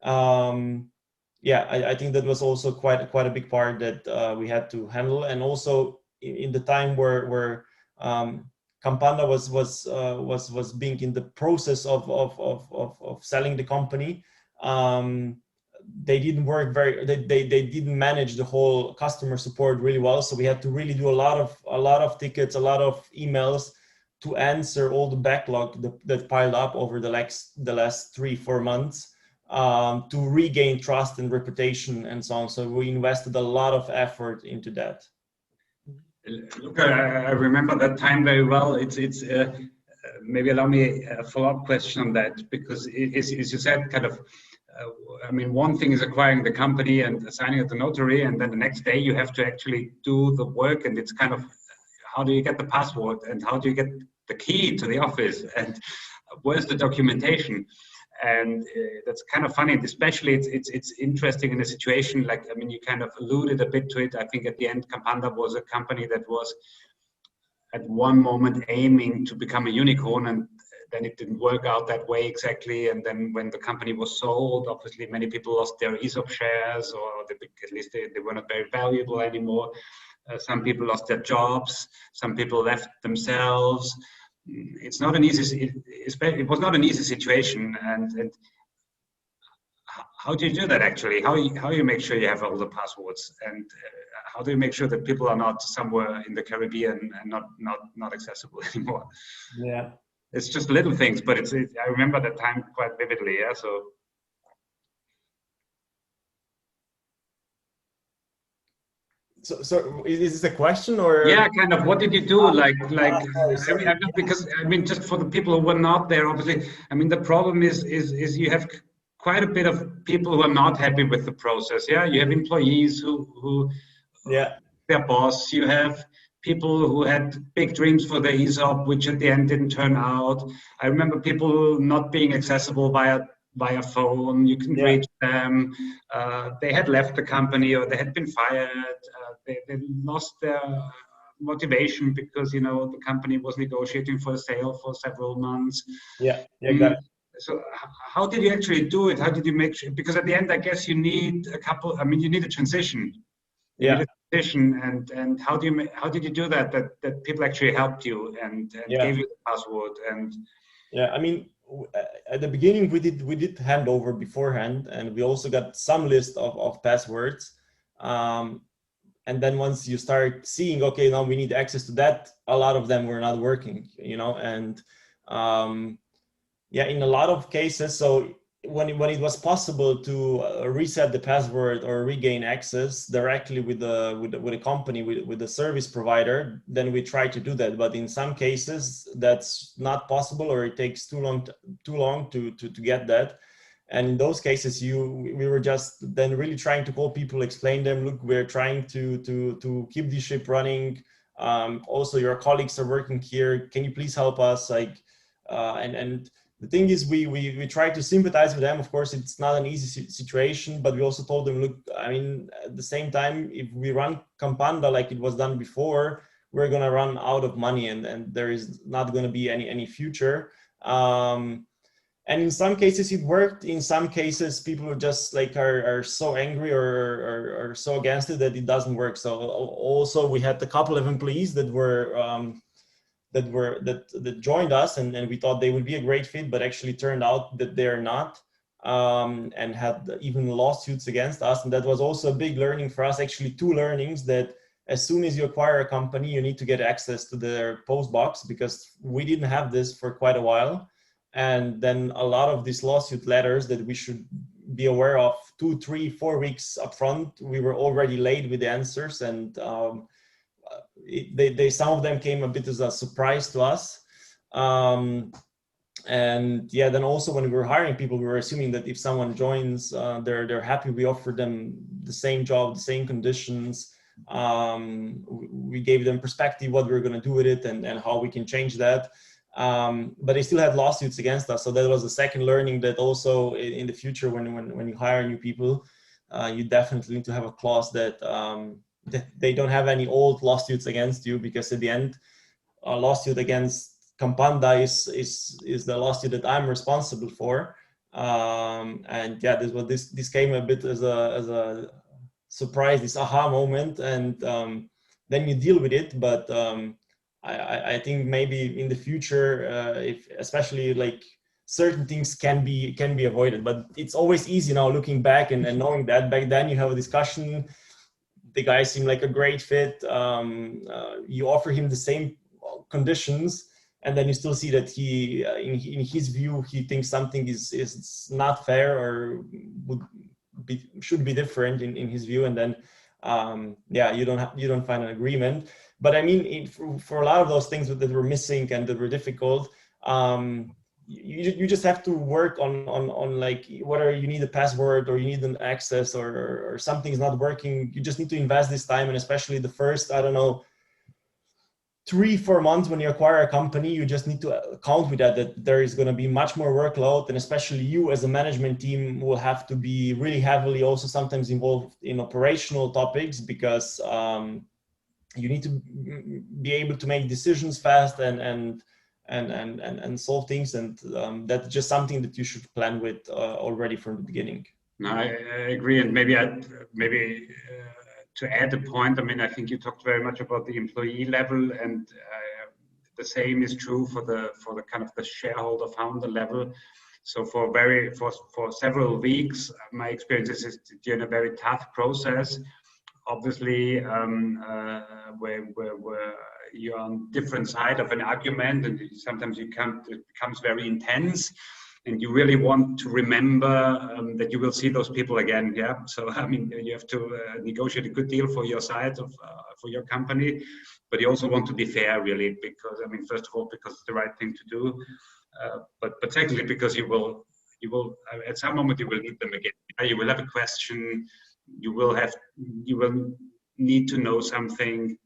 Yeah, I think that was also quite a big part that we had to handle. And also in the time where Campanda was being in the process of selling the company, they didn't work they didn't manage the whole customer support really well. So we had to really do a lot of tickets, a lot of emails to answer all the backlog that piled up over the last 3-4 months, to regain trust and reputation and so on. So we invested a lot of effort into that. Look, I remember that time very well. It's maybe allow me a follow-up question on that, because as you said, kind of, I mean, one thing is acquiring the company and signing at the notary, and then the next day you have to actually do the work, and it's kind of, how do you get the password, and how do you get the key to the office, and where's the documentation? And that's kind of funny, and especially it's interesting in a situation like, I mean, you kind of alluded a bit to it. I think at the end, Campanda was a company that was at one moment aiming to become a unicorn, and then it didn't work out that way exactly. And then when the company was sold, obviously many people lost their ESOP shares, or at least they were not very valuable anymore. Some people lost their jobs, some people left themselves. It's not an easy, it was not an easy situation. And how do you do that actually? How you make sure you have all the passwords, and how do you make sure that people are not somewhere in the Caribbean and not accessible anymore? Yeah, it's just little things, but I remember that time quite vividly. Yeah, so. So is this a question, or? Yeah, kind of. What did you do? Because I mean, just for the people who were not there, obviously, I mean, the problem is you have quite a bit of people who are not happy with the process. Yeah, you have employees who yeah, their boss. You have people who had big dreams for the ESOP, which at the end didn't turn out. I remember people not being accessible via phone. You couldn't reach them. They had left the company, or they had been fired. They lost their motivation because, you know, the company was negotiating for a sale for several months. Yeah, exactly. So how did you actually do it? How did you make sure? Because at the end, I guess you need you need a transition. You need a transition, and how did you do that people actually helped you and gave you the password? And yeah, I mean, at the beginning we did hand over beforehand, and we also got some list of passwords. And then once you start seeing, okay, now we need access to that, a lot of them were not working, you know. And in a lot of cases, so when it was possible to reset the password or regain access directly with the company, with the service provider, then we try to do that. But in some cases that's not possible, or it takes too long to get that. And in those cases, we were just then really trying to call people, explain them, look, we're trying to keep the ship running. Also, your colleagues are working here. Can you please help us? Like, And the thing is, we try to sympathize with them. Of course, it's not an easy situation, but we also told them, look, I mean, at the same time, if we run Campanda like it was done before, we're going to run out of money, and there is not going to be any future. And in some cases it worked. In some cases, people are just like are so angry or are so against it that it doesn't work. So also we had a couple of employees that joined us, and we thought they would be a great fit, but actually turned out that they're not, and had even lawsuits against us. And that was also a big learning for us. Actually, 2 learnings: that as soon as you acquire a company, you need to get access to their post box, because we didn't have this for quite a while. And then a lot of these lawsuit letters that we should be aware of 2, 3, 4 weeks upfront, we were already late with the answers, and some of them came a bit as a surprise to us. And yeah, then also when we were hiring people, we were assuming that if someone joins, they're happy. We offered them the same job, the same conditions. We gave them perspective, what we were going to do with it, and how we can change that. But they still had lawsuits against us. So that was the second learning, that also in the future, when you hire new people, you definitely need to have a clause that they don't have any old lawsuits against you, because at the end, a lawsuit against Campanda is the lawsuit that I'm responsible for. And yeah, this came a bit as a surprise, this aha moment, and then you deal with it. But I think maybe in the future, if especially like certain things can be avoided, but it's always easy now looking back and knowing that back then you have a discussion. The guy seemed like a great fit. You offer him the same conditions, and then you still see that he, in his view, he thinks something is not fair or should be different in his view, and then yeah, you don't find an agreement. But I mean, for a lot of those things that were missing and that were difficult, you just have to work on like whether you need a password or you need an access or something's not working. You just need to invest this time, and especially the first, I don't know, 3-4 months when you acquire a company, you just need to count with that there is going to be much more workload, and especially you as a management team will have to be really heavily also sometimes involved in operational topics, because you need to be able to make decisions fast and solve things, and that's just something that you should plan with already from the beginning. No, I agree, and maybe to add a point, I mean, I think you talked very much about the employee level, and the same is true for the kind of the shareholder founder level. So for several weeks, my experience is during a very tough process. Obviously, where you're on different side of an argument, and sometimes it becomes very intense, and you really want to remember that you will see those people again. Yeah. So I mean, you have to negotiate a good deal for your side for your company, but you also want to be fair, really, because I mean, first of all, because it's the right thing to do, but secondly, because you will at some moment you will need them again. You will have a question. You will need to know something.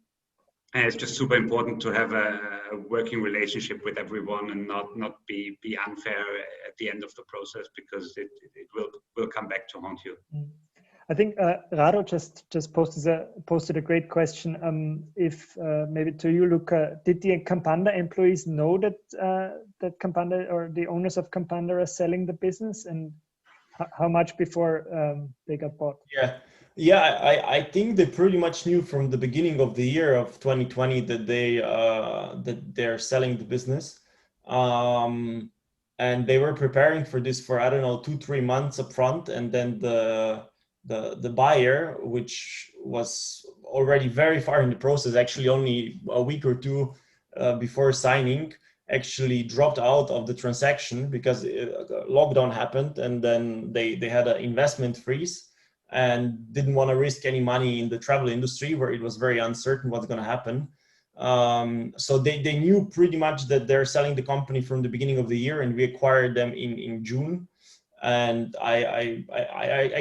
And it's just super important to have a working relationship with everyone and not be unfair at the end of the process, because it will come back to haunt you. I think Rado just posted a great question. If maybe to you, Luka, did the Campanda employees know that Campanda or the owners of Campanda are selling the business, and how much before they got bought? Yeah, I think they pretty much knew from the beginning of the year of 2020 that they're selling the business, and they were preparing for this for, I don't know, 2-3 months up front, and then the buyer, which was already very far in the process, actually only a week or 2 before signing, actually dropped out of the transaction because lockdown happened, and then they had an investment freeze and didn't want to risk any money in the travel industry where it was very uncertain what's going to happen. So they knew pretty much that they're selling the company from the beginning of the year, and we acquired them in June. And I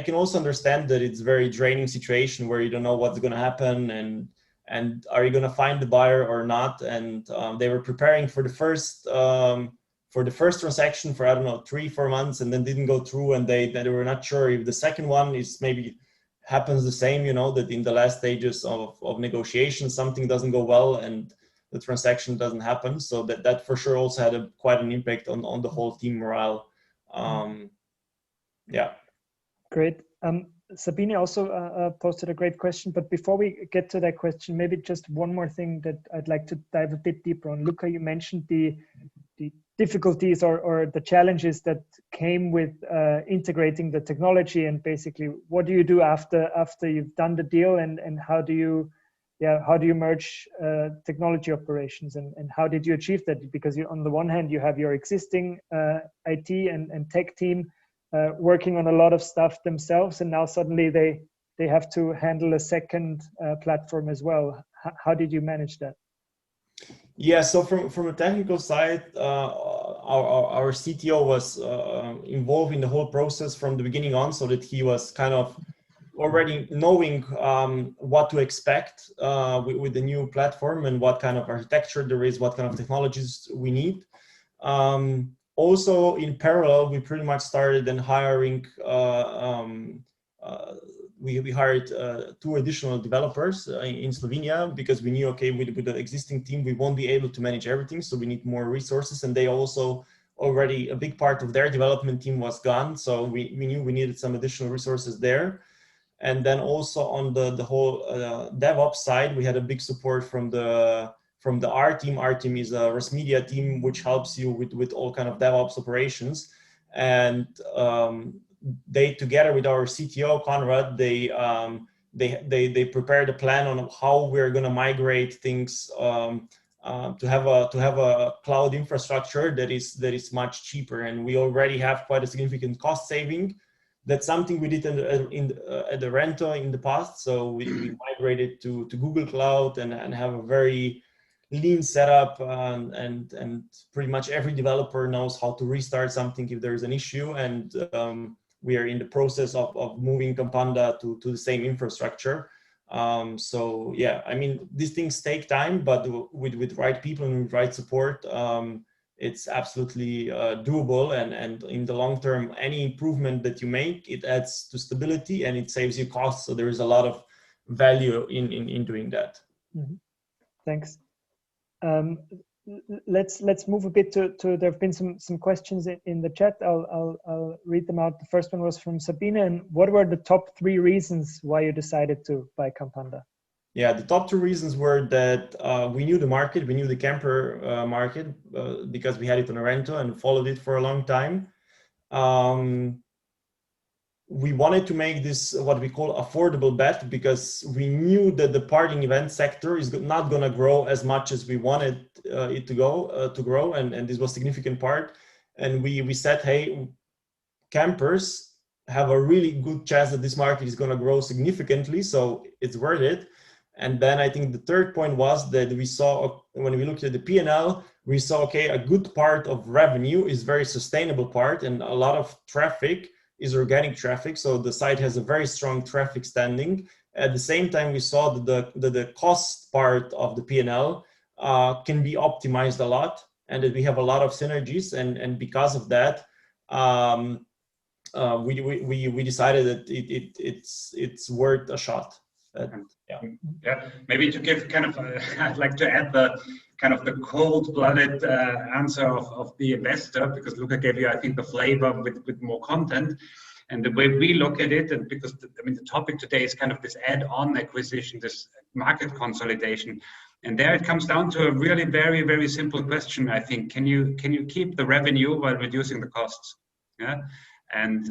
can also understand that it's a very draining situation where you don't know what's going to happen, and are you going to find the buyer or not? And they were preparing for the for the first transaction for, I don't know, 3-4 months, and then didn't go through, and they were not sure if the second one is maybe happens the same, you know, that in the last stages of negotiation, something doesn't go well and the transaction doesn't happen. So that for sure also had quite an impact on the whole team morale. Yeah. Great. Sabine also posted a great question, but before we get to that question, maybe just one more thing that I'd like to dive a bit deeper on. Luka, you mentioned the difficulties or the challenges that came with integrating the technology, and basically what do you do after you've done the deal, and how do you merge technology operations, and how did you achieve that? Because on the one hand you have your existing IT and tech team working on a lot of stuff themselves, and now suddenly they have to handle a second platform as well. How did you manage that? Yeah, so from a technical side, our CTO was involved in the whole process from the beginning on, so that he was kind of already knowing what to expect with the new platform and what kind of architecture there is, what kind of technologies we need. Also, in parallel, we pretty much started then hiring. We hired 2 additional developers in Slovenia, because we knew, okay, with the existing team, we won't be able to manage everything. So we need more resources. And they also already, a big part of their development team was gone. So we knew we needed some additional resources there. And then also on the whole DevOps side, we had a big support from the R team. R team is a Russmedia team, which helps you with all kind of DevOps operations. And they, together with our CTO Conrad, they prepared a plan on how we're going to migrate things to have a cloud infrastructure that is much cheaper. And we already have quite a significant cost saving. That's something we did at Erento in the past. So we migrated to Google Cloud and have a very lean setup, and pretty much every developer knows how to restart something if there is an issue. And we are in the process of moving Campanda to the same infrastructure. So yeah, I mean, these things take time, but with right people and with right support, it's absolutely doable. And in the long term, any improvement that you make, it adds to stability and it saves you costs. So there is a lot of value in doing that. Mm-hmm. Thanks. Let's move a bit to there have been some questions in the chat. I'll read them out. The first one was from Sabine. And what were the top 3 reasons why you decided to buy Campanda? Yeah, the top 2 reasons were that we knew the market, we knew the camper market because we had it on Erento and followed it for a long time. We wanted to make this what we call affordable bet, because we knew that the partying event sector is not going to grow as much as we wanted it to grow, and this was a significant part. And we said, hey, campers have a really good chance that this market is going to grow significantly, so it's worth it. And then I think the third point was that we saw, when we looked at the P&L, we saw, okay, a good part of revenue is very sustainable part, and a lot of traffic is organic traffic. So the site has a very strong traffic standing. At the same time, we saw that the cost part of the P&L can be optimized a lot, and that we have a lot of synergies. And because of that, we decided that it's worth a shot. Yeah, maybe to give kind of, I'd like to add the kind of the cold-blooded answer of the investor, because Luka gave you, I think, the flavor with more content. And the way we look at it, and because the topic today is kind of this add-on acquisition, this market consolidation. And there it comes down to a really very, very simple question, I think. Can you keep the revenue while reducing the costs? Yeah. And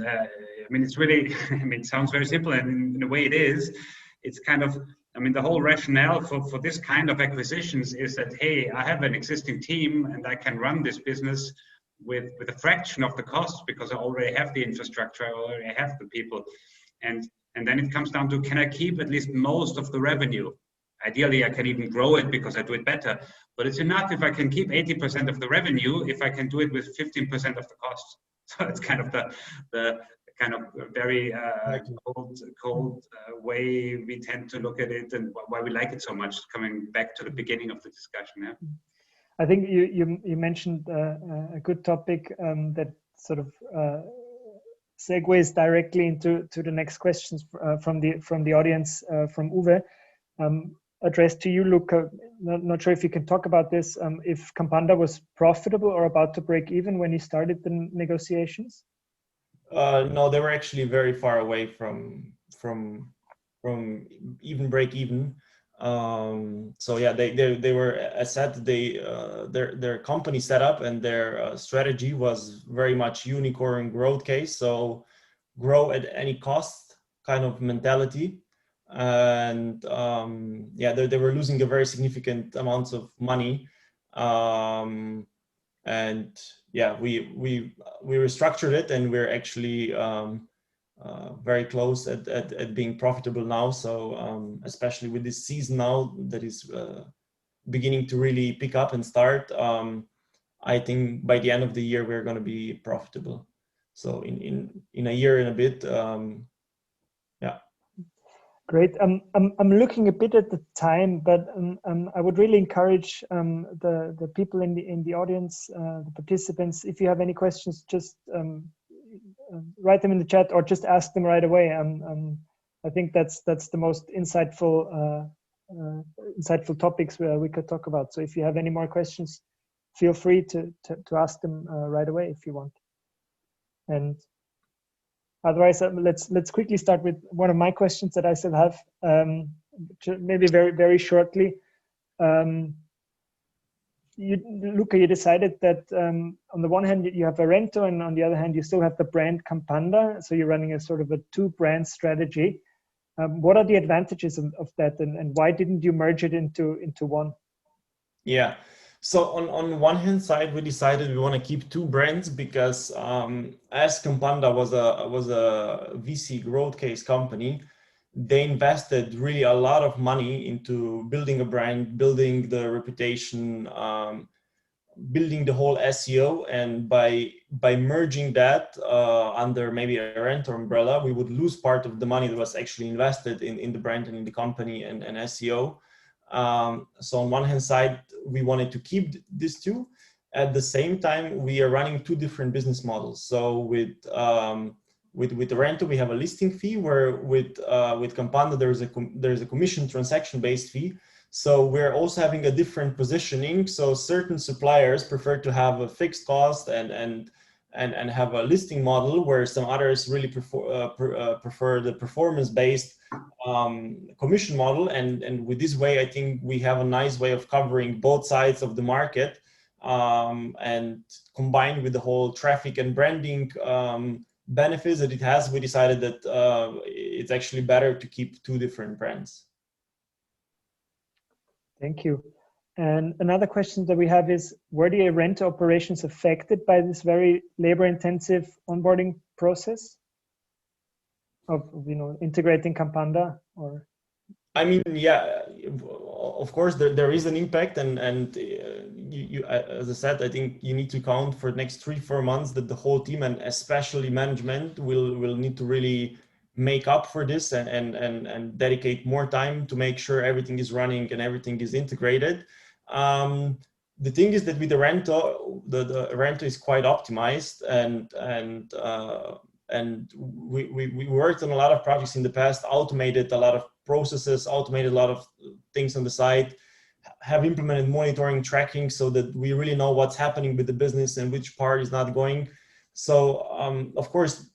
it's really, it sounds very simple, and in a way it is. It's kind of, the whole rationale for this kind of acquisitions is that, hey, I have an existing team and I can run this business with a fraction of the cost, because I already have the infrastructure, I already have the people. And then it comes down to, can I keep at least most of the revenue? Ideally, I can even grow it because I do it better. But it's enough if I can keep 80% of the revenue, if I can do it with 15% of the cost. So it's kind of the kind of very cold way we tend to look at it, and why we like it so much, coming back to the beginning of the discussion. Yeah? I think you mentioned a good topic that sort of segues directly into the next questions from the audience from Uwe, addressed to you, Luka. Not sure if you can talk about this. If Campanda was profitable or about to break even when you started the negotiations? No, they were actually very far away from even break even. So yeah, they were, as said, their company setup and their strategy was very much unicorn growth case. So grow at any cost kind of mentality. And yeah, they were losing a very significant amounts of money. And yeah, we restructured it, and we're actually very close at being profitable now. So especially with this season now that is beginning to really pick up and start, I think by the end of the year we're going to be profitable. So in a year and a bit, yeah. Great. I'm looking a bit at the time, but I would really encourage the people in the audience, the participants, if you have any questions, just write them in the chat or just ask them right away. I think that's the most insightful topics where we could talk about. So if you have any more questions, feel free to ask them right away if you want. And otherwise, let's quickly start with one of my questions that I still have, maybe very, very shortly. Luka, you decided that on the one hand, you have Erento, and on the other hand, you still have the brand Campanda. So you're running a sort of a two-brand strategy. What are the advantages of that, and why didn't you merge it into one? Yeah. So on one hand side, we decided we want to keep two brands because as Campanda was a VC growth case company, they invested really a lot of money into building a brand, building the reputation, building the whole SEO. And by merging that under maybe a Erento umbrella, we would lose part of the money that was actually invested in the brand and in the company and SEO. So on one hand side, we wanted to keep these two. At the same time, we are running two different business models. So with Erento, we have a listing fee, where with Campanda there's a commission transaction-based fee. So we're also having a different positioning. So certain suppliers prefer to have a fixed cost and have a listing model, where some others really prefer the performance-based commission model. And with this way, I think we have a nice way of covering both sides of the market, and combined with the whole traffic and branding benefits that it has, we decided that it's actually better to keep two different brands. Thank you. And another question that we have is, were the Erento operations affected by this very labor-intensive onboarding process of integrating Campanda? Or I mean, yeah, of course there is an impact, and you as I said, I think you need to count for the next 3-4 months that the whole team, and especially management, will need to really make up for this and dedicate more time to make sure everything is running and everything is integrated. The thing is that with Erento, the Erento is quite optimized, and we worked on a lot of projects in the past, automated a lot of processes, automated a lot of things on the side, have implemented monitoring, tracking, so that we really know what's happening with the business and which part is not going. So of course,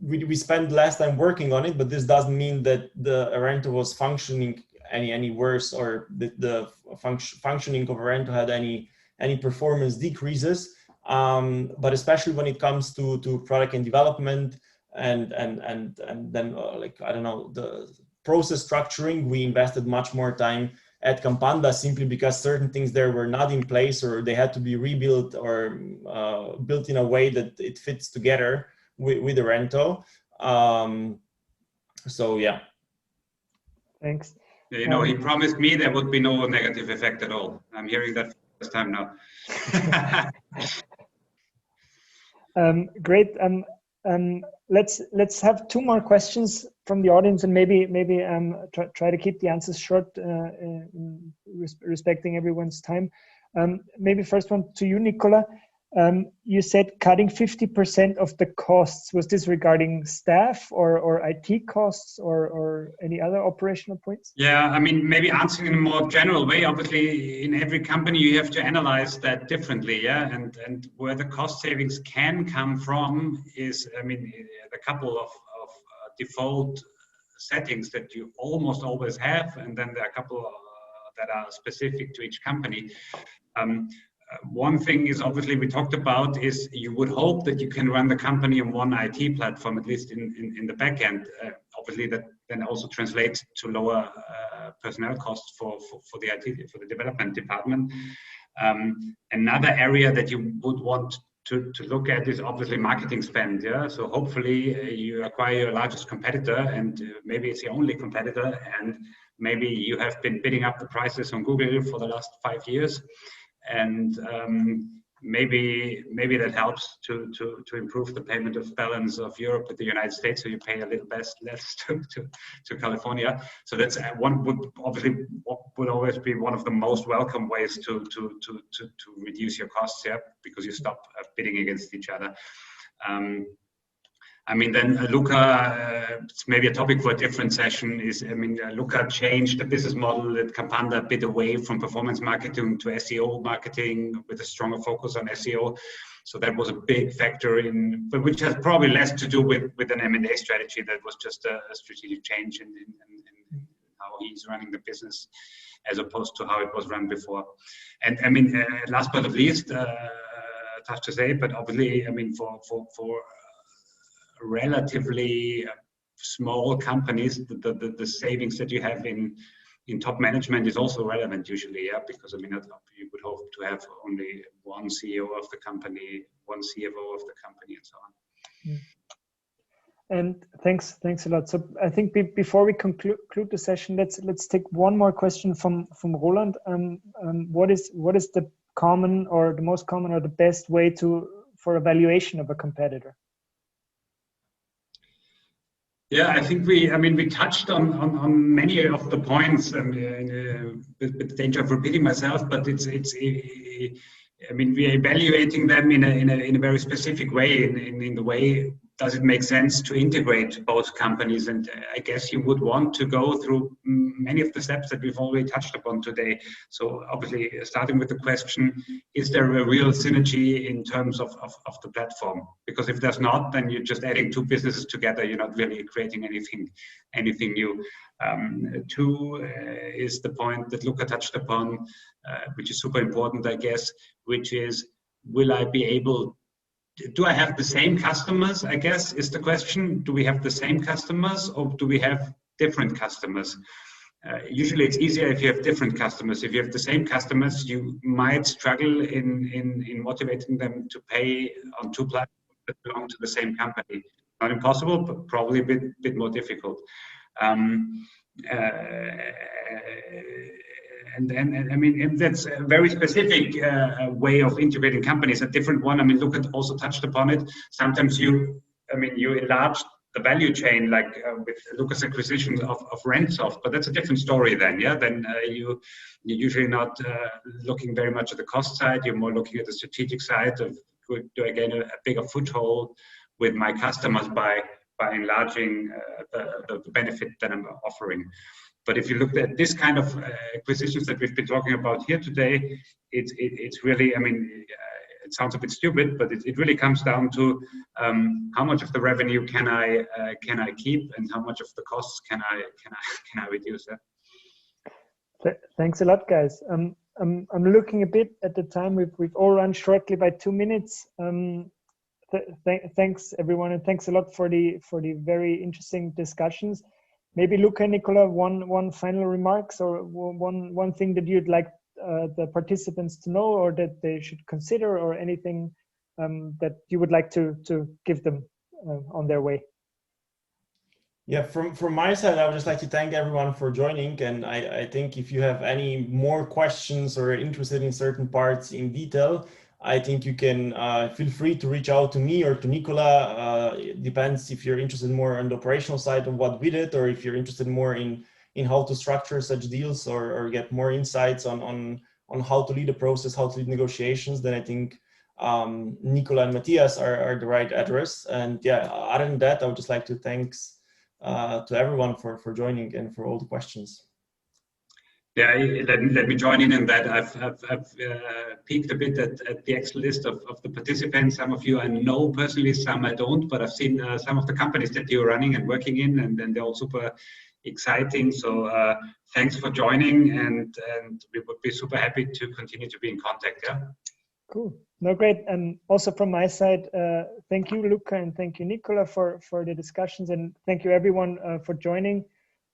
we spent less time working on it, but this doesn't mean that the Erento was functioning any worse, or the functioning of Erento had any performance decreases. But especially when it comes to product and development and then like, I don't know, the process structuring, we invested much more time at Campanda, simply because certain things there were not in place, or they had to be rebuilt or built in a way that it fits together with Erento. So yeah. Thanks. He promised me there would be no negative effect at all. I'm hearing that for the first time now. Great. Let's have 2 more questions from the audience, and maybe try to keep the answers short, respecting everyone's time. Maybe first one to you, Nicola. You said cutting 50% of the costs. Was this regarding staff or IT costs or any other operational points? Yeah, I mean, maybe answering in a more general way. Obviously, in every company, you have to analyze that differently. Yeah, and where the cost savings can come from is, I mean, a couple of default settings that you almost always have, and then there are a couple that are specific to each company. One thing is obviously we talked about is you would hope that you can run the company on one IT platform, at least in the back end. Obviously that then also translates to lower personnel costs for the IT, for the development department. Another area that you would want to look at is obviously marketing spend. Yeah, so hopefully you acquire your largest competitor, and maybe it's the only competitor, and maybe you have been bidding up the prices on Google for the last 5 years. And maybe that helps to improve the payment of balance of Europe with the United States, so you pay a little less to California. So that's one would always be one of the most welcome ways to reduce your costs, yeah, because you stop bidding against each other. I mean, then Luka, it's maybe a topic for a different session, is, I mean, Luka changed the business model at Campanda a bit away from performance marketing to SEO marketing with a stronger focus on SEO. So that was a big factor but which has probably less to do with an M&A strategy. That was just a strategic change in how he's running the business as opposed to how it was run before. And I mean, last but not least, tough to say, but obviously, I mean, for relatively small companies, the savings that you have in top management is also relevant usually, yeah, because I mean, you would hope to have only one CEO of the company, one CFO of the company, and so on. And thanks a lot. So I think before we conclude the session, let's take one more question from Roland. What is the common or the most common or the best way for evaluation of a competitor? Yeah, I think we touched on many of the points, with the danger of repeating myself, but I mean, we're evaluating them in a very specific way, in the way, does it make sense to integrate both companies? And I guess you would want to go through many of the steps that we've already touched upon today. So obviously, starting with the question, is there a real synergy in terms of the platform? Because if there's not, then you're just adding two businesses together. You're not really creating anything new. Two is the point that Luka touched upon, which is super important, I guess, which is, do I have the same customers, I guess, is the question. Do we have the same customers, or do we have different customers? Usually it's easier if you have different customers. If you have the same customers, you might struggle in motivating them to pay on two platforms that belong to the same company. Not impossible, but probably a bit more difficult. And I mean, that's a very specific way of integrating companies, a different one. I mean, Luka also touched upon it. Sometimes you enlarge the value chain, like with Luka's acquisition of Rentsoft, but that's a different story then, yeah? Then you're usually not looking very much at the cost side. You're more looking at the strategic side of, do I gain a bigger foothold with my customers by enlarging the benefit that I'm offering. But if you look at this kind of acquisitions that we've been talking about here today, it's really, I mean, it sounds a bit stupid, but it really comes down to how much of the revenue can I keep, and how much of the costs can I reduce? Thanks a lot, guys. I'm looking a bit at the time. We've all run shortly by 2 minutes. Thanks everyone, and thanks a lot for the very interesting discussions. Maybe Luka and Nicola, one final remarks, or one thing that you'd like the participants to know, or that they should consider, or anything that you would like to give them on their way. Yeah, from my side, I would just like to thank everyone for joining. And I think if you have any more questions or are interested in certain parts in detail, I think you can feel free to reach out to me or to Nicola. It depends if you're interested more on the operational side of what we did, or if you're interested more in how to structure such deals, or get more insights on how to lead a process, how to lead negotiations, then I think Nicola and Matthias are the right address. And yeah, other than that, I would just like to thanks to everyone for joining and for all the questions. Yeah, let me join in that. I've peeked a bit at the Excel list of the participants. Some of you I know personally, some I don't, but I've seen some of the companies that you're running and working in, and they're all super exciting. So thanks for joining, and we would be super happy to continue to be in contact. Yeah. Cool. No, great. And also from my side, thank you, Luka, and thank you, Nicola, for the discussions, and thank you everyone for joining.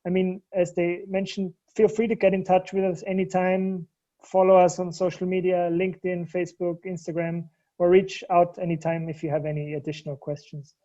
I mean, as they mentioned, feel free to get in touch with us anytime. Follow us on social media, LinkedIn, Facebook, Instagram, or reach out anytime if you have any additional questions.